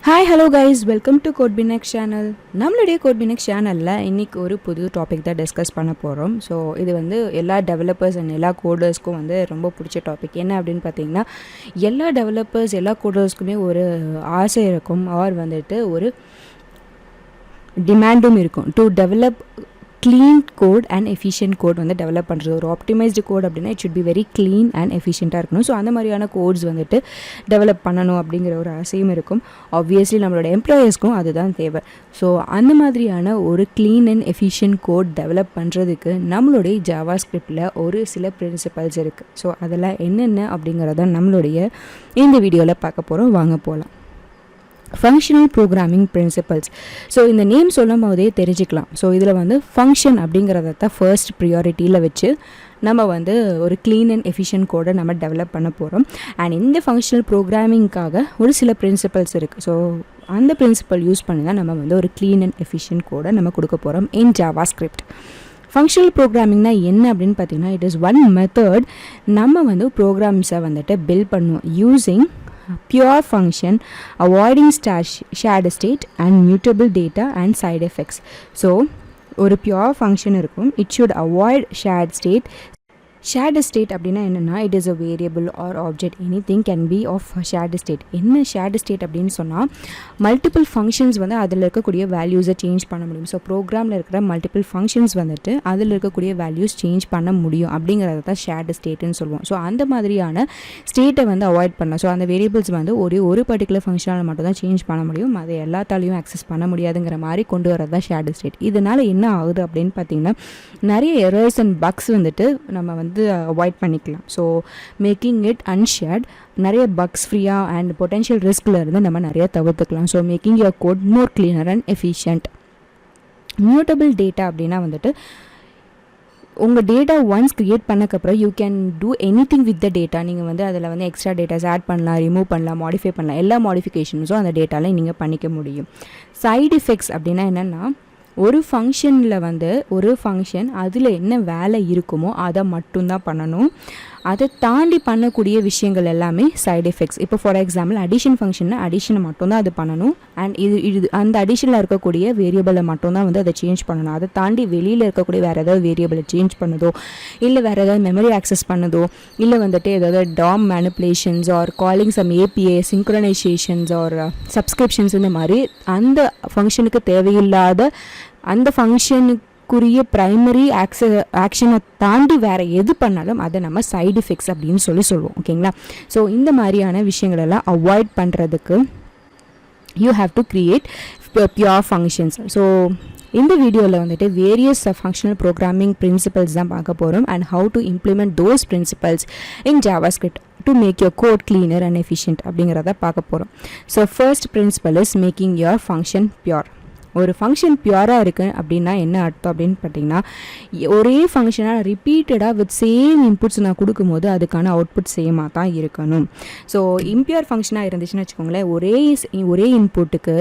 Hi, hello guys, welcome to Codebinx channel. நம்மளுடைய Codebinx channelல இன்னைக்கு ஒரு புது டாபிக் தான் டிஸ்கஸ் பண்ண போகிறோம். ஸோ இது வந்து எல்லா டெவலப்பர்ஸ் அண்ட் எல்லா கோடர்ஸ்க்கும் வந்து ரொம்ப பிடிச்ச டாபிக். என்ன அப்படின்னு பார்த்தீங்கன்னா, எல்லா டெவலப்பர்ஸ் எல்லா கோடர்ஸ்க்குமே ஒரு ஆசை இருக்கும், ஆர் வந்துட்டு ஒரு டிமாண்டும் இருக்கும் to develop clean code and efficient code வந்து டெவலப் பண்ணுறது. ஒரு ஆப்டிமைஸ்டு கோட் அப்படின்னா it should be very clean and எஃபிஷியண்ட்டாக இருக்கணும். ஸோ அந்த மாதிரியான கோட்ஸ் வந்துட்டு டெவலப் பண்ணணும் அப்படிங்கிற ஒரு ஆசையும் இருக்கும். ஆப்வியஸ்லி நம்மளோட எம்ப்ளாயர்ஸ்க்கும் அதுதான் தேவை. ஸோ அந்த மாதிரியான ஒரு clean and efficient code develop பண்ணுறதுக்கு நம்மளுடைய ஜாவாஸ்கிரிப்டில் ஒரு சில பிரின்சிபல்ஸ் இருக்குது. ஸோ அதெல்லாம் என்னென்ன அப்படிங்கிறத நம்மளுடைய இந்த வீடியோவில் பார்க்க போகிறோம். வாங்க போகலாம். Functional programming principles. ஸோ இந்த நேம் சொல்லும் போதே தெரிஞ்சுக்கலாம். ஸோ இதில் வந்து ஃபங்க்ஷன் அப்படிங்கிறத தான் ஃபர்ஸ்ட் ப்ரியாரிட்டியில் வச்சு நம்ம வந்து ஒரு க்ளீன் அண்ட் எஃபிஷியன்ட் கோடை நம்ம டெவலப் பண்ண போகிறோம். அண்ட் இந்த ஃபங்க்ஷனல் ப்ரோக்ராமிங்காக ஒரு சில பிரின்சிபல்ஸ் இருக்குது. ஸோ அந்த பிரின்சிபல் யூஸ் பண்ணி தான் நம்ம வந்து ஒரு க்ளீன் அண்ட் எஃபிஷியன்ட் கோடை நம்ம கொடுக்க போகிறோம் இன் ஜாவாஸ்கிரிப்ட். ஃபங்க்ஷனல் ப்ரோக்ராமிங்னா என்ன அப்படின்னு பார்த்தீங்கன்னா, இட் இஸ் ஒன் மெத்தட் நம்ம வந்து ப்ரோக்ராம்ஸை வந்துட்டு பில்ட் பண்ணுவோம் using pure function, avoiding shared state and mutable data and side effects. So ஒரு pure function இருக்கும், it should avoid shared state. shared state அப்படின்னா என்னென்னா, it is a variable or object, anything can be of shared state. என்ன shared state அப்படின்னு சொன்னால், multiple functions வந்து அதில் இருக்கக்கூடிய வேல்யூஸை சேஞ்ச் பண்ண முடியும். ஸோ ப்ரோக்ராமில் இருக்கிற மல்டிபிள் ஃபங்க்ஷன்ஸ் வந்துட்டு அதில் இருக்கக்கூடிய வேல்யூஸ் சேஞ்ச் பண்ண முடியும் அப்படிங்கிறத தான் shared stateன்னு சொல்லுவோம். ஸோ அந்த மாதிரியான ஸ்டேட்டை வந்து அவாய்ட் பண்ணலாம். ஸோ அந்த வேரியபிள்ஸ் வந்து ஒரு பர்டிகுலர் ஃபங்க்ஷனால் மட்டும் தான் சேஞ்ச் பண்ண முடியும், அதை எல்லாத்தாலையும் ஆக்சஸ் பண்ண முடியாதுங்கிற மாதிரி கொண்டு வரது தான் shared state. இதனால் என்ன ஆகுது அப்படின்னு பார்த்தீங்கன்னா, நிறைய எரர்ஸ் அண்ட் பக்ஸ் வந்துட்டு நம்ம வந்து அவாய்ட் பண்ணிக்கலாம். ஸோ மேக்கிங் இட் அன்ஷேர்ட், நிறைய பக்ஸ் ஃப்ரீயாக அண்ட் பொட்டென்ஷியல் ரிஸ்கில் இருந்து நம்ம நிறைய தவிர்த்துக்கலாம். So making your code more cleaner and efficient. Mutable data அப்படின்னா வந்துட்டு உங்கள் டேட்டா ஒன்ஸ் க்ரியேட் பண்ணக்கப்புறம் you can do any thing with the data. நீங்கள் வந்து அதில் வந்து எக்ஸ்ட்ரா டேட்டாஸ் ஆட் பண்ணலாம், ரிமூவ் பண்ணலாம், மாடிஃபை பண்ணலாம். எல்லா மாடிஃபிகேஷன்ஸும் அந்த டேட்டாவில் நீங்கள் பண்ணிக்க முடியும். சைடு எஃபெக்ட்ஸ் அப்படின்னா என்னென்னா, ஒரு ஃபங்க்ஷனில் வந்து ஒரு ஃபங்க்ஷன் அதில் என்ன வேலை இருக்குமோ அதை மட்டும்தான் பண்ணணும். அதை தாண்டி பண்ணக்கூடிய விஷயங்கள் எல்லாமே சைடு எஃபெக்ட்ஸ். இப்போ ஃபார் எக்ஸாம்பிள் அடிஷன் ஃபங்க்ஷன்னா அடிஷனை மட்டும்தான் அது பண்ணணும். அண்ட் இது அந்த அடிஷனில் இருக்கக்கூடிய வேரியபிளை மட்டும்தான் வந்து அதை சேஞ்ச் பண்ணணும். அதை தாண்டி வெளியில் இருக்கக்கூடிய வேறு ஏதாவது வேரியபிளை சேஞ்ச் பண்ணுதோ, இல்லை வேறு ஏதாவது மெமரி ஆக்சஸ் பண்ணுதோ, இல்லை வந்துட்டு ஏதாவது DOM manipulations or calling some API synchronisations or subscriptions இந்த மாதிரி அந்த ஃபங்க்ஷனுக்கு தேவையில்லாத அந்த ஃபங்க்ஷனுக்குரிய ப்ரைமரி ஆக்ஷனை தாண்டி வேறு எது பண்ணாலும் அதை நம்ம சைடு எஃபெக்ட்ஸ் அப்படின்னு சொல்லுவோம். ஓகேங்களா? ஸோ இந்த மாதிரியான விஷயங்களெல்லாம் அவாய்ட் பண்ணுறதுக்கு you have to create pure functions. So இந்த வீடியோவில் வந்துட்டு வேரியஸ் ஃபங்க்ஷனல் ப்ரோக்ராமிங் பிரின்சிபல்ஸ் தான் பார்க்க போகிறோம் and how to implement those principles in JavaScript to make your code cleaner and efficient அப்படிங்கிறத பார்க்க போகிறோம். So first principle is making your function pure. ஒரு ஃபங்க்ஷன் பியூராக இருக்குது அப்படின்னா என்ன அர்த்தம் அப்படின்னு பார்த்தீங்கன்னா, ஒரே ஃபங்க்ஷனாக ரிப்பீட்டடாக வித் சேம் இன்புட்ஸ் நான் கொடுக்கும்போது அதுக்கான அவுட்புட் சேமாக தான் இருக்கணும். ஸோ இம்பியூர் ஃபங்க்ஷனாக இருந்துச்சுன்னு வச்சுக்கோங்களேன், ஒரே இன்புட்டுக்கு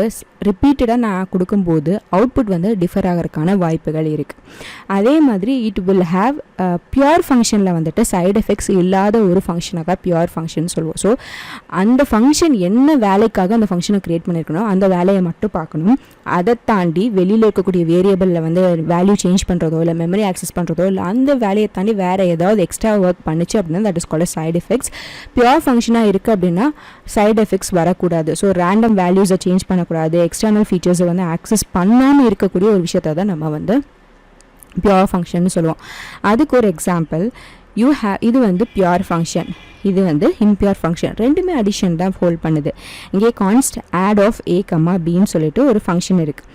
ரிப்பீட்டடாக நான் கொடுக்கும்போது அவுட்புட் வந்து டிஃபர் ஆகிறதுக்கான வாய்ப்புகள் இருக்குது. அதே மாதிரி இட் வில் ஹாவ் பியூர் ஃபங்க்ஷனில் வந்துட்டு சைடு எஃபெக்ட்ஸ் இல்லாத ஒரு ஃபங்க்ஷனாக தான் பியூர் ஃபங்க்ஷன் சொல்லுவோம். ஸோ அந்த ஃபங்க்ஷன் என்ன வேலைக்காக அந்த ஃபங்க்ஷனை க்ரியேட் பண்ணியிருக்கணும் அந்த வேலையை மட்டும் பார்க்கணும். அதை தாண்டி வெளியில் இருக்கக்கூடிய வேரியபிளில் வந்து வேல்யூ சேஞ்ச் பண்ணுறதோ இல்லை மெமரி ஆக்சஸ் பண்ணுறதோ இல்லை அந்த வேலையை தாண்டி வேறு ஏதாவது எக்ஸ்ட்ரா ஒர்க் பண்ணிச்சு அப்படின்னா that is called side effects. Pure ஃபங்க்ஷனாக இருக்குது அப்படின்னா சைடு எஃபெக்ட்ஸ் வரக்கூடாது. ஸோ ரேண்டம் வேல்யூஸை சேஞ்ச் பண்ணக்கூடாது, எக்ஸ்டர்னல் ஃபீச்சர்ஸை வந்து ஆக்சஸ் பண்ணாமல் இருக்கக்கூடிய ஒரு விஷயத்தை தான் நம்ம வந்து பியூர் ஃபங்க்ஷன் சொல்லுவோம். அதுக்கு ஒரு எக்ஸாம்பிள் இது வந்து பியூர் ஃபங்க்ஷன், இது வந்து இம்பியூர் ஃபங்க்ஷன். ரெண்டுமே அடிஷன் தான் ஹோல்ட் பண்ணுது. இங்கே கான்ஸ்ட் ஆட் ஆஃப் a, bன்னு சொல்லிட்டு ஒரு ஃபங்க்ஷன் இருக்குது.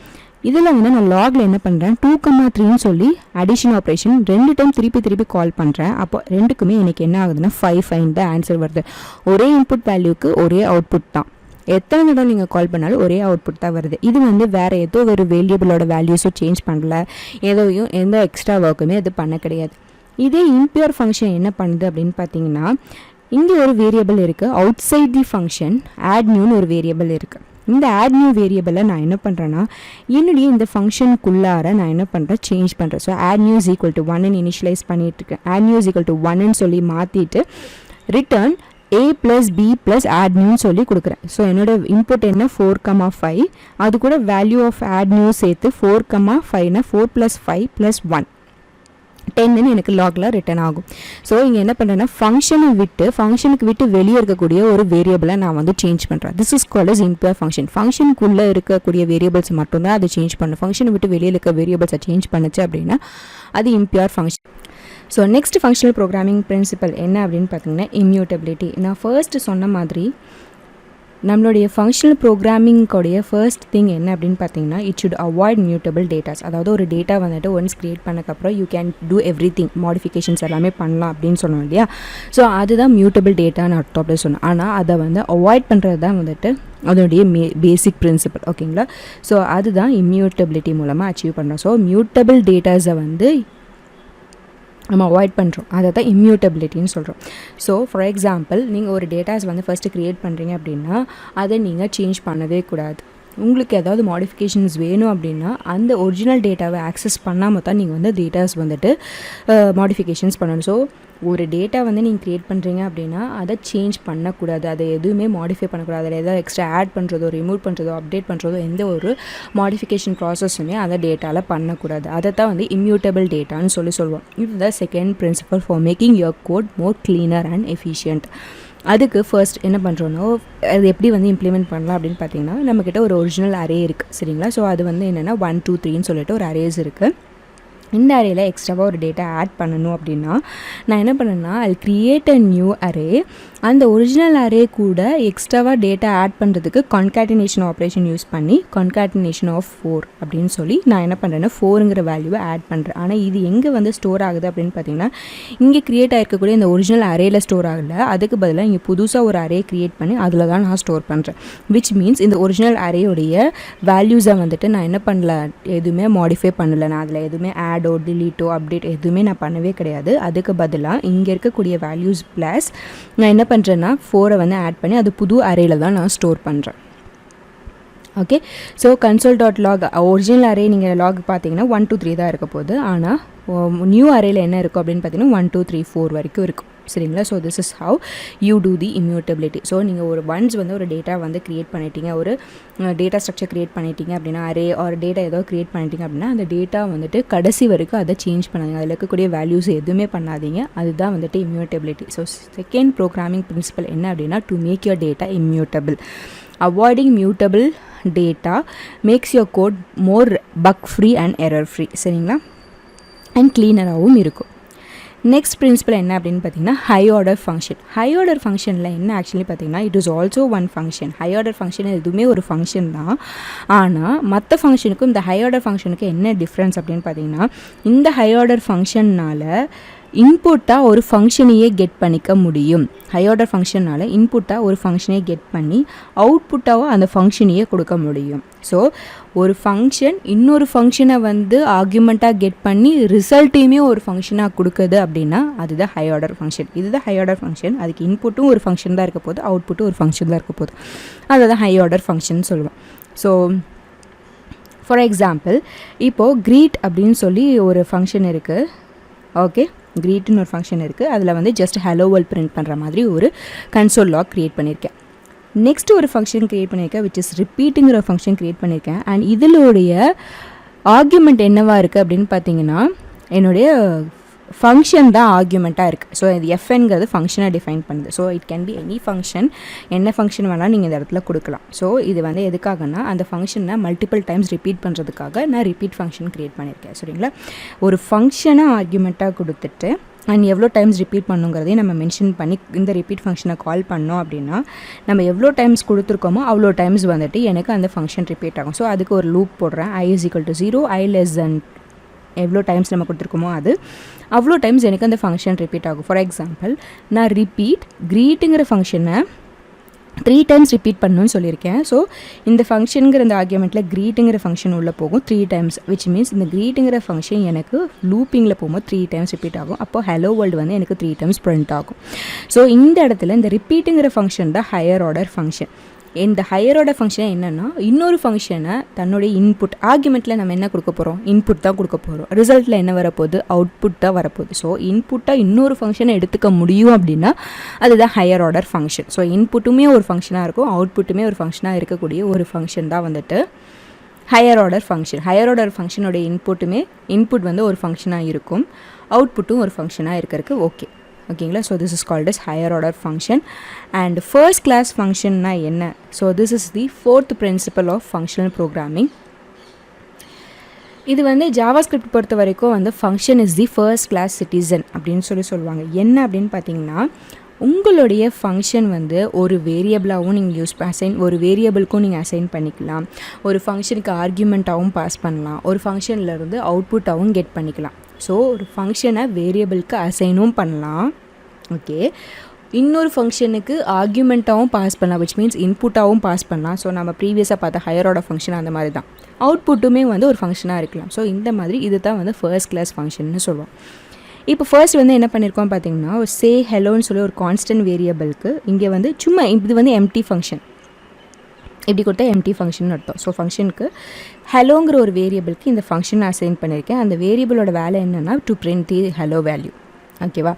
இதில் வந்து நான் லாகில் என்ன பண்ணுறேன், 2, 3ன்னு சொல்லி அடிஷன் ஆப்ரேஷன் 2 டைம் திருப்பி கால் பண்ணுறேன். அப்போ ரெண்டுக்குமே எனக்கு என்ன ஆகுதுன்னா 5 தான் ஆன்சர் வருது. ஒரே இன்புட் வேல்யூக்கு ஒரே அவுட்புட் தான். எத்தனை தடவை நீங்கள் கால் பண்ணாலும் ஒரே அவுட்புட் தான் வருது. இது வந்து வேறு ஏதோ ஒரு வேரியபிளோட வேல்யூஸும் சேஞ்ச் பண்ணல, எந்த எக்ஸ்ட்ரா ஒர்க்குமே அது பண்ண கிடையாது. இதே இம்பியூர் ஃபங்க்ஷன் என்ன பண்ணுது அப்படின்னு பார்த்தீங்கன்னா, இங்கே ஒரு வேரியபிள் இருக்குது, outside the function add நியூன்னு ஒரு வேரியபிள் இருக்குது. இந்த ஆட் நியூ வேரியபிளை நான் என்ன பண்ணுறேன்னா, என்னுடைய இந்த ஃபங்க்ஷனுக்குள்ளார நான் என்ன பண்ணுறேன், சேஞ்ச் பண்ணுறேன். So add new is equal to 1ன்னு இனிஷியலைஸ் பண்ணிட்டுருக்கேன். Add new is equal to 1ன்னு சொல்லி மாற்றிட்டு return a plus b plus add new சொல்லி கொடுக்குறேன். ஸோ என்னோட இன்புட் என்ன 4,5, அது கூட வேல்யூ ஆஃப் ஆட் நியூ சேர்த்து 4,5னா 4 + 5 + 1 10 எனக்கு லாகில் ரிட்டர்ன் ஆகும். ஸோ இங்கே என்ன பண்ணுறேன்னா ஃபங்க்ஷனுக்கு விட்டு வெளியே இருக்கக்கூடிய ஒரு வேரியபிளை நான் வந்து சேஞ்ச் பண்ணுறேன். This is called as impure function. ஃபங்க்ஷனுக்குள்ளே இருக்கக்கூடிய வேரியபிள்ஸ் மட்டும்தான் அதை சேஞ்ச் பண்ணும். ஃபங்க்ஷனை விட்டு வெளியில் இருக்க வேரியபிள்ஸை சேஞ்ச் பண்ணுச்சு அப்படின்னா அது impure function. So next functional programming principle என்ன அப்படின்னு பார்த்தீங்கன்னா இம்யூட்டபிலிட்டி. நான் ஃபர்ஸ்ட் சொன்ன மாதிரி நம்மளுடைய ஃபங்க்ஷனல் ப்ரோக்ராமிங்கோடைய ஃபர்ஸ்ட் திங் என்ன அப்படின்னு பார்த்தீங்கன்னா it should avoid mutable datas. அதாவது ஒரு டேட்டா வந்துட்டு ஒன்ஸ் க்ரியேட் பண்ணக்கப்புறம் you can do every thing, modifications எல்லாமே பண்ணலாம் அப்படின்னு சொன்னோம் இல்லையா. ஸோ அதுதான் மியூட்டபிள் டேட்டான்னு அர்த்தம் அப்படின்னு சொன்னோம். ஆனால் அதை வந்து அவாய்ட் பண்ணுறது தான் வந்துட்டு அதனுடைய பேசிக் பிரின்சிபல். ஓகேங்களா. ஸோ அதுதான் இம்யூட்டபிலிட்டி மூலமாக அச்சீவ் பண்ணுறோம். ஸோ மியூட்டபிள் டேட்டாஸை வந்து நம்ம அவாய்ட் பண்ணுறோம். அதை தான் இம்யூட்டபிலிட்டின்னு சொல்கிறோம். ஸோ ஃபார் எக்ஸாம்பிள் நீங்கள் ஒரு டேட்டாஸ் வந்து ஃபஸ்ட்டு க்ரியேட் பண்ணுறீங்க அப்படின்னா அதை நீங்கள் சேஞ்ச் பண்ணவே கூடாது. உங்களுக்கு ஏதாவது மாடிஃபிகேஷன்ஸ் வேணும் அப்படின்னா அந்த ஒரிஜினல் டேட்டாவை ஆக்சஸ் பண்ணாமல் தான் நீங்கள் வந்து டேட்டாஸ் வந்துட்டு மாடிஃபிகேஷன்ஸ் பண்ணணும். ஸோ ஒரு டேட்டா வந்து நீங்கள் க்ரியேட் பண்ணுறீங்க அப்படின்னா அதை சேஞ்ச் பண்ணக்கூடாது, அதை எதுவுமே மாடிஃபை பண்ணக்கூடாது. அதில் ஏதாவது எக்ஸ்ட்ரா ஆட் பண்ணுறதோ ரிமூவ் பண்ணுறதோ அப்டேட் பண்ணுறதோ எந்த ஒரு மாடிஃபிகேஷன் ப்ராசஸுமே அந்த டேட்டாவில் பண்ணக்கூடாது. அதை தான் வந்து இம்யூட்டபிள் டேட்டான்னு சொல்லுவோம். இதுதான் second principle for making your code more cleaner and efficient. அதுக்கு ஃபர்ஸ்ட் என்ன பண்ணுறோன்னா அது எப்படி வந்து இம்ப்ளிமெண்ட் பண்ணலாம் அப்படின்னு பார்த்தீங்கன்னா நம்மக்கிட்ட ஒரு ஒரிஜினல் அரே இருக்குது சரிங்களா. ஸோ அது வந்து என்னென்னா 1 2 3ன்னு சொல்லிட்டு ஒரு அரேஸ் இருக்குது. இந்த அரேயில் எக்ஸ்ட்ராவாக ஒரு டேட்டா ஆட் பண்ணணும் அப்படின்னா நான் என்ன பண்ணேன்னா ஐ கிரியேட் அ நியூ அரே. அந்த ஒரிஜினல் அரே கூட எக்ஸ்ட்ராவாக டேட்டா ஆட் பண்ணுறதுக்கு கான்காட்டினேஷன் ஆப்ரேஷன் யூஸ் பண்ணி கான்காட்டினேஷன் ஆஃப் 4 அப்படின்னு சொல்லி நான் என்ன பண்ணுறேன்னா 4ங்கிற வேல்யூவை ஆட் பண்ணுறேன். ஆனால் இது எங்கே வந்து ஸ்டோர் ஆகுது அப்படின்னு பார்த்தீங்கன்னா இங்கே க்ரியேட் ஆகிருக்கக்கூடிய இந்த ஒரிஜினல் அரேயில் ஸ்டோர் ஆகலை. அதுக்கு பதிலாக இங்கே புதுசாக ஒரு அரே க்ரியேட் பண்ணி அதில் தான் நான் ஸ்டோர் பண்ணுறேன். விச் மீன்ஸ் இந்த ஒரிஜினல் அரேயோடைய வேல்யூஸை வந்துட்டு நான் என்ன பண்ணல, எதுவுமே மாடிஃபை பண்ணலை. நான் அதில் எதுவுமே ஆடோ டிலீட்டோ அப்டேட் எதுவுமே நான் பண்ணவே கிடையாது. அதுக்கு பதிலாக இங்கே இருக்கக்கூடிய வேல்யூஸ் ப்ளஸ் நான் என்ன பண்ணுறேன்னா 4 வந்து ஆட் பண்ணி அது புது அரேயில் தான் நான் ஸ்டோர் பண்ணுறேன். Okay. So console.log original array நீங்கள் லாக் பார்த்தீங்கன்னா 1 2 3 தான் இருக்க போகுது. ஆனால் நியூ அரேயில் என்ன இருக்கும் அப்படின்னு பார்த்தீங்கன்னா 1 2 3 4 வரைக்கும் இருக்கும் சரிங்களா. So this is how you do the immutability. So நீங்கள் ஒரு ஒன்ஸ் வந்து ஒரு டேட்டா வந்து க்ரியேட் பண்ணிட்டீங்க, ஒரு டேட்டா ஸ்ட்ரக்சர் க்ரியேட் பண்ணிட்டீங்க அப்படின்னா அரே ஒரு டேட்டா ஏதோ க்ரியேட் பண்ணிட்டீங்க அப்படின்னா அந்த டேட்டா வந்துட்டு கடைசி வரைக்கும் அதை சேஞ்ச் பண்ணாதீங்க, அதில் இருக்கக்கூடிய வேல்யூஸ் எதுவுமே பண்ணாதீங்க. அதுதான் வந்துட்டு immutability. So second programming principle என்ன அப்படின்னா to make your data immutable. Avoiding mutable data makes your code more bug free and error free சரிங்களா, அண்ட் க்ளீனராகவும் இருக்கும். நெக்ஸ்ட் பிரின்சிபல் என்ன அப்படின்னு பார்த்தீங்கன்னா high order function. High order ஃபங்க்ஷனில் என்ன ஆக்சுவலி பார்த்தீங்கன்னா it is also one function. High order function எதுவுமே ஒரு ஃபங்க்ஷன் தான். ஆனால் மற்ற ஃபங்க்ஷனுக்கும் இந்த ஹை ஆர்டர் ஃபங்க்ஷனுக்கு என்ன டிஃப்ரென்ஸ் அப்படின்னு பார்த்தீங்கன்னா இந்த ஹை ஆர்டர் ஃபங்க்ஷன்னால் இன்புட்டாக ஒரு ஃபங்க்ஷனையே கெட் பண்ணிக்க முடியும். ஹை ஆர்டர் ஃபங்க்ஷனால் இன்புட்டாக ஒரு ஃபங்க்ஷனையே கெட் பண்ணி அவுட்புட்டாகவும் அந்த ஃபங்க்ஷனையே கொடுக்க முடியும். ஸோ ஒரு ஃபங்க்ஷன் இன்னொரு ஃபங்க்ஷனை வந்து ஆர்குமெண்ட்டாக கெட் பண்ணி ரிசல்ட்டையுமே ஒரு ஃபங்க்ஷனாக கொடுக்குது அப்படின்னா அதுதான் ஹை ஆர்டர் ஃபங்க்ஷன். இதுதான் ஹை ஆர்டர் ஃபங்க்ஷன். அதுக்கு இன்புட்டும் ஒரு ஃபங்க்ஷன் தான் இருக்க போகுது, அவுட்புட்டும் ஒரு ஃபங்க்ஷன் தான் இருக்க போகுது. அதை தான் ஹை ஆர்டர் ஃபங்க்ஷன் சொல்லுவோம். ஸோ ஃபார் எக்ஸாம்பிள் இப்போது க்ரீட் அப்படின்னு சொல்லி ஒரு ஃபங்க்ஷன் இருக்குது. ஓகே, க்ரீட்னு ஒரு ஃபங்க்ஷன் இருக்குது. அதில் வந்து ஜஸ்ட் ஹலோ வேர்ல்ட் பிரிண்ட் பண்ணுற மாதிரி ஒரு கன்சோல் லாக் க்ரியேட் பண்ணியிருக்கேன். நெக்ஸ்ட் ஒரு ஃபங்க்ஷன் க்ரியேட் பண்ணியிருக்கேன் விச் இஸ் ரிப்பீட்டுங்கிற ஃபங்க்ஷன் க்ரியேட் பண்ணியிருக்கேன். அண்ட் இதனுடைய ஆர்குமெண்ட் என்னவா இருக்குது அப்படின்னு பார்த்தீங்கன்னா என்னுடைய ஃபங்க்ஷன் தான் ஆர்குமெண்ட்டாக இருக்குது. ஸோ இது எஃப்என்கிறது ஃபங்க்ஷனை டிஃபைன் பண்ணுது. So it can be any function, என்ன ஃபங்க்ஷன் வேணாலும் நீங்கள் இந்த இடத்துல கொடுக்கலாம். ஸோ இது வந்து எதுக்காகனா அந்த ஃபங்க்ஷனை மல்டிபிள் டைம்ஸ் ரிப்பீட் பண்ணுறதுக்காக நான் ரிப்பீட் ஃபங்க்ஷன் க்ரியேட் பண்ணியிருக்கேன் சரிங்களா. ஒரு ஃபங்க்ஷனை ஆர்குமெண்ட்டாக கொடுத்துட்டு அண்ட் எவ்வளோ டைம்ஸ் ரிப்பீட் பண்ணுங்கிறதையும் நம்ம மென்ஷன் பண்ணி இந்த ரிப்பீட் ஃபங்க்ஷனை கால் பண்ணோம் அப்படின்னா நம்ம எவ்வளோ டைம்ஸ் கொடுத்துருக்கோமோ அவ்வளோ டைம்ஸ் வந்துட்டு எனக்கு அந்த ஃபங்க்ஷன் ரிப்பீட் ஆகும். ஸோ அதுக்கு ஒரு லூப் போடுறேன். i = 0, i less than எவ்வளோ டைம்ஸ் நம்ம கொடுத்துருக்கோமோ அது அவ்வளோ டைம்ஸ் எனக்கு அந்த ஃபங்க்ஷன் ரிப்பீட் ஆகும். ஃபார் எக்ஸாம்பிள் நான் ரிப்பீட் க்ரீட்டுங்கிற ஃபங்க்ஷனை 3 டைம்ஸ் ரிப்பீட் பண்ணணும்னு சொல்லியிருக்கேன். ஸோ இந்த ஃபங்க்ஷனுங்கிற இந்த ஆர்குமெண்ட்டில் க்ரீட்டுங்கிற ஃபங்க்ஷன் உள்ளே போகும் 3 டைம்ஸ், விச் மீன்ஸ் இந்த க்ரீட்டுங்கிற ஃபங்க்ஷன் எனக்கு லூப்பிங்கில் போகும்போது 3 டைம்ஸ் ரிப்பீட் ஆகும். அப்போது ஹலோ வேர்ல்டு வந்து எனக்கு 3 டைம்ஸ் பிரிண்ட் ஆகும். ஸோ இந்த இடத்துல இந்த ரிப்பீட்டுங்கிற ஃபங்க்ஷன் தான் ஹையர் ஆர்டர் ஃபங்க்ஷன். இந்த ஹையர் ஆர்டர் ஃபங்க்ஷன் என்னென்னா இன்னொரு ஃபங்க்ஷனை தன்னுடைய இன்புட் ஆர்குமெண்ட்டில் நம்ம என்ன கொடுக்க போகிறோம், இன்புட் தான் கொடுக்க போகிறோம். ரிசல்ட்டில் என்ன வரப்போகுது, அவுட்புட் தான் வரப்போகுது. ஸோ இன்புட்டாக இன்னொரு ஃபங்க்ஷனை எடுத்துக்க முடியும் அப்படின்னா அதுதான் ஹையர் ஆர்டர் ஃபங்க்ஷன். ஸோ இன்புட்டுமே ஒரு ஃபங்க்ஷனாக இருக்கும், அவுட்புட்டுமே ஒரு ஃபங்க்ஷனாக இருக்கக்கூடிய ஒரு ஃபங்க்ஷன் தான் வந்துட்டு higher order function. Higher order ஃபங்க்ஷனுடைய இன்புட் வந்து ஒரு ஃபங்க்ஷனாக இருக்கும், அவுட்புட்டும் ஒரு ஃபங்க்ஷனாக இருக்கிறதுக்கு ஓகே. ஓகேங்களா. So this is called as higher order function. And first class ஃபங்க்ஷன்னா என்ன? So this is the fourth principle of functional programming. இது வந்து JavaScript பொறுத்த வரைக்கும் வந்து function is the first class citizen அப்படின்னு சொல்லுவாங்க. என்ன அப்படின்னு பார்த்தீங்கன்னா, உங்களுடைய ஃபங்க்ஷன் வந்து ஒரு வேரியபிளாகவும் நீங்கள் ஒரு வேரியபிளுக்கும் நீங்கள் அசைன் பண்ணிக்கலாம், ஒரு ஃபங்க்ஷனுக்கு ஆர்கியூமெண்ட்டாகவும் பாஸ் பண்ணலாம், ஒரு ஃபங்க்ஷன்லேருந்து அவுட்புட்டாகவும் கெட் பண்ணிக்கலாம். ஸோ ஒரு ஃபங்க்ஷனை வேரியபிளுக்கு அசைனும் பண்ணலாம், ஓகே, இன்னொரு ஃபங்க்ஷனுக்கு ஆர்கியூமெண்ட்டாகவும் பாஸ் பண்ணலாம், விச் மீன்ஸ் இன்புட்டாகவும் பாஸ் பண்ணலாம். ஸோ நம்ம ப்ரீவியஸாக பார்த்த ஹையர் ஆர்டர் ஃபங்க்ஷன் அந்த மாதிரி தான் அவுட்புட்டுமே வந்து ஒரு ஃபங்க்ஷனாக இருக்கலாம். ஸோ இந்த மாதிரி இது தான் வந்து ஃபர்ஸ்ட் கிளாஸ் ஃபங்க்ஷன்னு சொல்லுவோம். இப்போ ஃபர்ஸ்ட் வந்து என்ன பண்ணியிருக்கோம் பார்த்தீங்கன்னா, சே ஹெலோன்னு சொல்லி ஒரு கான்ஸ்டன்ட் வேரியபிளுக்கு இங்கே வந்து சும்மா இது வந்து எம்டி ஃபங்க்ஷன், இப்படி கொடுத்தா எம்டி ஃபங்க்ஷன் அர்த்தம். ஸோ ஃபங்க்ஷனுக்கு ஹெலோங்கிற ஒரு வேரியபிளுக்கு இந்த ஃபங்க்ஷன் அசைன் பண்ணியிருக்கேன். அந்த வேரியபிளோட வேலை என்னென்னா to print the hello value, ஓகேவா.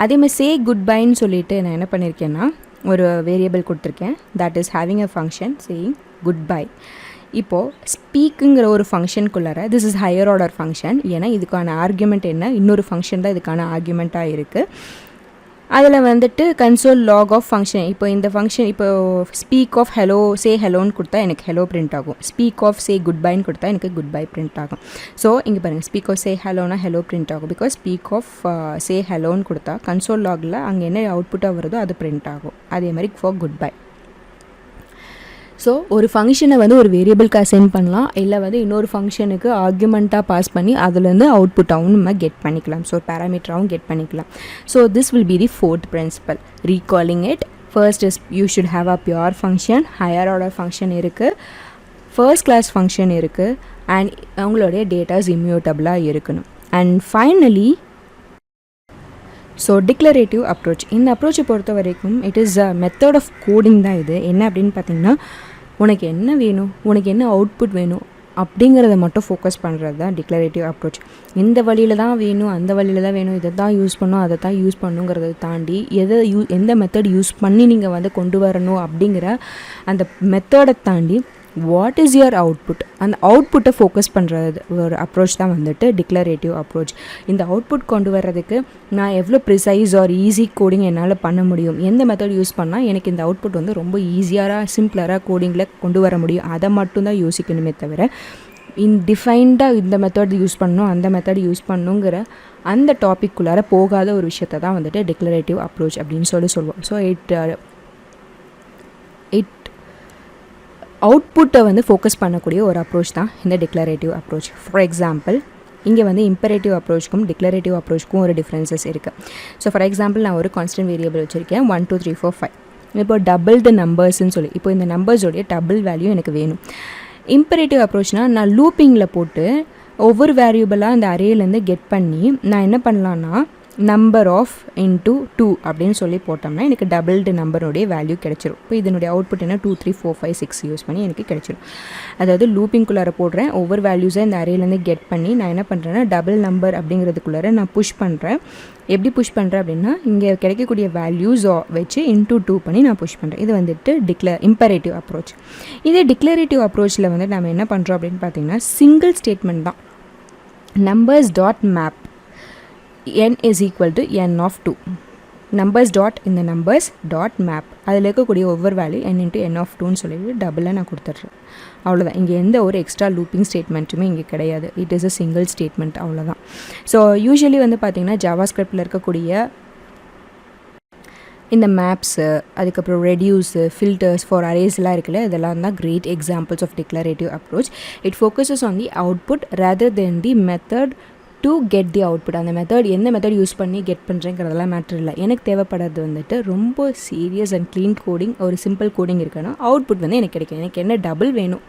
அதேமாதிரி சே குட் பைன்னு சொல்லிவிட்டு நான் என்ன பண்ணியிருக்கேன்னா ஒரு வேரியபிள் கொடுத்துருக்கேன், that is having a function saying good bye. இப்போது ஸ்பீக்குங்கிற ஒரு ஃபங்க்ஷனுக்குள்ளார this is higher order function, ஏன்னா இதுக்கான ஆர்குமெண்ட் என்ன, இன்னொரு ஃபங்க்ஷன் தான் இதுக்கான ஆர்குமெண்ட்டாக இருக்குது. அதில் வந்துட்டு கன்சோல் லாக் ஆஃப் ஃபங்க்ஷன், இப்போ இந்த ஃபங்க்ஷன் இப்போ ஸ்பீக் ஆஃப் ஹெலோ சே ஹெலோன்னு கொடுத்தா எனக்கு ஹெலோ பிரிண்ட் ஆகும், ஸ்பீக் ஆஃப் சே குட் பைன்னு கொடுத்தா எனக்கு குட் பை பிரிண்ட் ஆகும். ஸோ இங்கே பாருங்கள், ஸ்பீக் ஆஃப் சே ஹெலோனா ஹெலோ பிரிண்ட் ஆகும், பிகாஸ் ஸ்பீக் ஆஃப் சே ஹெலோன்னு கொடுத்தா கன்சோல் லாகில் அங்கே என்ன அவுட்புட்டாக வருதோ அது பிரிண்ட் ஆகும். அதே மாதிரி ஃபார் குட் பை. ஸோ ஒரு ஃபங்க்ஷனை வந்து ஒரு வேரியபிளுக்கு அசைன் பண்ணலாம், இல்லை வந்து இன்னொரு ஃபங்க்ஷனுக்கு ஆர்குமெண்ட்டாக பாஸ் பண்ணி அதுலேருந்து அவுட்புட்டாகவும் நம்ம கெட் பண்ணிக்கலாம், ஸோ பேராமீட்டராகவும் கெட் பண்ணிக்கலாம். So this will be the fourth principle. Recalling it, first is you should have a pure function, higher order function இருக்குது, ஃபர்ஸ்ட் கிளாஸ் ஃபங்க்ஷன் இருக்குது, அண்ட் அவங்களுடைய டேட்டாஸ் இம்யூட்டபிளாக இருக்கணும். And finally so declarative approach. இந்த அப்ரோச்சை பொறுத்த வரைக்கும் it is a method of coding தான். இது என்ன அப்படின்னு பார்த்தீங்கன்னா, உனக்கு என்ன வேணும், உனக்கு என்ன அவுட்புட் வேணும் அப்படிங்கிறத மட்டும் ஃபோக்கஸ் பண்ணுறது தான் டிக்ளரேட்டிவ் அப்ரோச். இந்த வழியில் தான் வேணும், அந்த வழியில் தான் வேணும், இதை தான் யூஸ் பண்ணணும், அதை தான் யூஸ் பண்ணுங்கிறத தாண்டி எந்த மெத்தட் யூஸ் பண்ணி நீங்கள் வந்து கொண்டு வரணும் அப்படிங்கிற அந்த மெத்தடை தாண்டி வாட் இஸ் யுவர் அவுட்புட், அந்த அவுட்புட்டை ஃபோக்கஸ் பண்ணுறது ஒரு அப்ரோச் தான் வந்துட்டு டிக்ளரேட்டிவ் அப்ரோச். இந்த அவுட்புட் கொண்டு வர்றதுக்கு நான் எவ்வளோ ப்ரிசைஸ் ஆர் ஈஸி கோடிங் என்னால் பண்ண முடியும், எந்த மெத்தட் யூஸ் பண்ணால் எனக்கு இந்த அவுட்புட் வந்து ரொம்ப ஈஸியாக சிம்பிளராக கோடிங்கில் கொண்டு வர முடியும், அதை மட்டும்தான் யோசிக்கணுமே தவிர டிஃபைன்டாக இந்த மெத்தட் யூஸ் பண்ணணும் அந்த மெத்தட் யூஸ் பண்ணணுங்கிற அந்த டாபிக்குள்ளார போகாத ஒரு விஷயத்தை தான் வந்துட்டு டிக்ளரேட்டிவ் அப்ரோச் அப்படின்னு சொல்லுவோம். ஸோ இட் அவுட்புட்டை வந்து ஃபோக்கஸ் பண்ணக்கூடிய ஒரு அப்ரோச் தான் இந்த டிக்ளரேட்டிவ் அப்ரோச். ஃபார் எக்ஸாம்பிள் இங்கே வந்து இம்பரேட்டிவ் அப்ரோச்சுக்கும் டிக்ளரேட்டிவ் அப்ரோச்சுக்கும் ஒரு டிஃப்ரென்சஸ் இருக்குது. ஸோ ஃபார் எக்ஸாம்பிள் நான் ஒரு கான்ஸ்டன்ட் வேரியபிள் வச்சுருக்கேன் 1 2 3 4 5. இப்போ டபுள்டு நம்பர்ஸ்ன்னு சொல்லி இப்போ இந்த நம்பர்ஸோடைய டபுள் வேல்யூ எனக்கு வேணும். இம்பரேட்டிவ் அப்ரோச்னால் நான் லூப்பிங்கில் போட்டு ஒவ்வொரு வேரியபிளாக அந்த அரேலேருந்து கெட் பண்ணி நான் என்ன பண்ணலான்னா நம்பர் ஆஃப் இன்ட்டு 2 அப்படின்னு சொல்லி போட்டோம்னா எனக்கு டபுள்டு நம்பருடைய வேல்யூ கிடச்சிரும். இப்போ இதனுடைய அவுட்புட் என்ன 2 3 4 5 6 யூஸ் பண்ணி எனக்கு கிடச்சிரும். அதாவது லூப்பிங்குள்ளார போடுறேன், ஒவ்வொரு வேல்யூஸை இந்த அரேலேருந்து கெட் பண்ணி நான் என்ன பண்ணுறேன்னா டபுள் நம்பர் அப்படிங்கிறதுக்குள்ளார நான் புஷ் பண்ணுறேன். எப்படி புஷ் பண்ணுறேன் அப்படின்னா இங்கே கிடைக்கக்கூடிய வேல்யூஸ் வச்சு இன்ட்டு 2 பண்ணி நான் புஷ் பண்ணுறேன். இது வந்துட்டு இம்பரேட்டிவ் அப்ரோச். இதே டிக்ளரேட்டிவ் அப்ரோச்சில் வந்து நம்ம என்ன பண்ணுறோம் அப்படின்னு பார்த்தீங்கன்னா சிங்கிள் ஸ்டேட்மெண்ட் தான். Numbers dot map n is equal to n of 2. Numbers dot இந்த நம்பர்ஸ் டாட் மேப் அதில் இருக்கக்கூடிய ஒவ்வொரு value n into n of 2ன்னு சொல்லிட்டு டபுளாக நான் கொடுத்துட்றேன். அவ்வளோதான். இங்கே எந்த ஒரு எக்ஸ்ட்ரா லூப்பிங் ஸ்டேட்மெண்ட்டுமே இங்கே கிடையாது. It is a single statement, அவ்வளோதான். ஸோ யூஸ்வலி வந்து பார்த்திங்கன்னா ஜாவாஸ்கிரிப்டில் இருக்கக்கூடிய இந்த மேப்ஸு, அதுக்கப்புறம் ரெடியூஸு, ஃபில்டர்ஸ் ஃபார் அரேஸ்லாம் இருக்குல்ல, இதெல்லாம் தான் great examples of declarative approach. It focuses on the output rather than the method to get the output. அந்த மெத்தட் எந்த மெத்தட் யூஸ் பண்ணி கெட் பண்ணுறேங்கிறதெல்லாம் மேட்ரு இல்லை. எனக்கு தேவைப்படுறது வந்துட்டு ரொம்ப சீரியஸ் அண்ட் க்ளீன் கோடிங், ஒரு சிம்பிள் கோடிங் இருக்குன்னா அவுட்புட் வந்து எனக்கு கிடைக்கும். எனக்கு என்ன டபுள் வேணும்,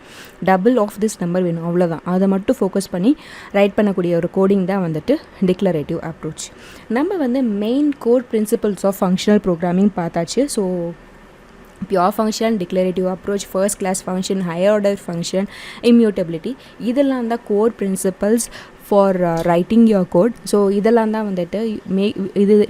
டபுள் ஆஃப் திஸ் நம்பர் வேணும், அவ்வளோதான். அதை மட்டும் ஃபோக்கஸ் பண்ணி ரைட் பண்ணக்கூடிய ஒரு கோடிங் தான் வந்துட்டு டிக்ளரேட்டிவ் அப்ரோச். நம்ம வந்து main core principles of functional programming பார்த்தாச்சு. So pure function, declarative approach, first class function, higher order function, immutability. இதெல்லாம் தான் core principles for writing your code. So இதெல்லாம் தான் வந்துட்டு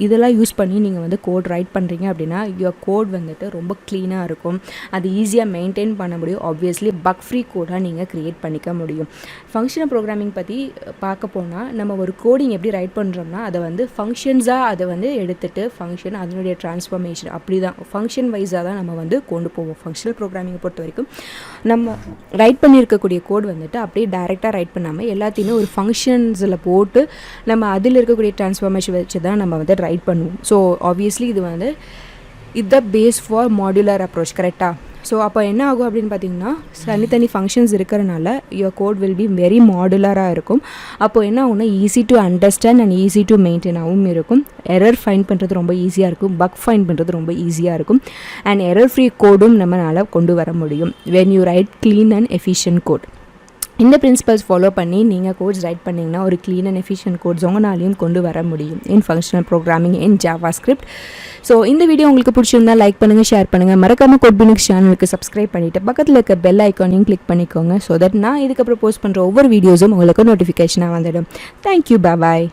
இதெல்லாம் யூஸ் பண்ணி நீங்கள் வந்து கோட் ரைட் பண்ணுறீங்க அப்படின்னா யுவர் கோட் வந்துட்டு ரொம்ப க்ளீனாக இருக்கும். அது ஈஸியாக மெயின்டைன் பண்ண முடியும். ஆப்வியஸ்லி பக் ஃப்ரீ கோடாக நீங்கள் க்ரியேட் பண்ணிக்க முடியும். ஃபங்க்ஷனல் ப்ரோக்ராமிங் பற்றி பார்க்க போனால் நம்ம ஒரு கோடிங் எப்படி ரைட் பண்ணுறோம்னா அதை வந்து ஃபங்க்ஷன்ஸாக அதை வந்து எடுத்துகிட்டு ஃபங்க்ஷன் அதனுடைய ட்ரான்ஸ்ஃபர்மேஷன் அப்படி தான் ஃபங்க்ஷன் வைஸாக தான் நம்ம வந்து கொண்டு போவோம். ஃபங்க்ஷனல் ப்ரோக்ராமிங்கை பொறுத்த வரைக்கும் நம்ம ரைட் பண்ணியிருக்கக்கூடிய கோட் வந்துட்டு அப்படியே டைரெக்டாக ரைட் பண்ணாமல் எல்லாத்தையுமே ஒரு ஃபங்க்ஷன்ஸில் போட்டு நம்ம அதில் இருக்கக்கூடிய ட்ரான்ஸ்ஃபார்மேஷன் வச்சு தான் நம்ம வந்து ரைட் பண்ணுவோம். ஸோ ஆப்வியஸ்லி இது வந்து இது the base for modular approach. கரெக்டாக? ஸோ அப்போ என்ன ஆகும் அப்படின்னு பார்த்தீங்கன்னா தனித்தனி ஃபங்க்ஷன்ஸ் இருக்கிறனால your code will be very மாடுலராக இருக்கும். அப்போது என்ன ஆகும்னா easy to understand and easy to மெயின்டைனாகவும் இருக்கும். எரர் ஃபைண்ட் பண்ணுறது ரொம்ப ஈஸியாக இருக்கும். பக் ஃபைண்ட் பண்ணுறது ரொம்ப ஈஸியாக இருக்கும். அண்ட் எரர் ஃப்ரீ கோடும் நம்மளால் கொண்டு வர முடியும் when you write clean and efficient code. இந்த பிரின்சிபல்ஸ் ஃபாலோ பண்ணி நீங்கள் கோட்ஸ் ரைட் பண்ணிங்கன்னா ஒரு க்ளீன் அண்ட் எஃபிஷியன்ட் கோட்ஸ் உங்களாலையும் கொண்டு வர முடியும் in functional programming in JavaScript. So இந்த வீடியோ உங்களுக்கு பிடிச்சிருந்தா லைக் பண்ணுங்கள், ஷேர் பண்ணுங்கள். மறக்காமல் Codebinx சேனலுக்கு சப்ஸ்கிரைப் பண்ணிவிட்டு பக்கத்தில் இருக்க பெல் ஐக்கானையும் கிளிக் பண்ணிக்கோங்க. ஸோ தட் நான் இதுக்கப்புறம் போஸ்ட் பண்ணுற ஒவ்வொரு வீடியோஸும் உங்களுக்கு நோட்டிஃபிகேஷனாக வந்துடும். தேங்க்யூ, பாய்.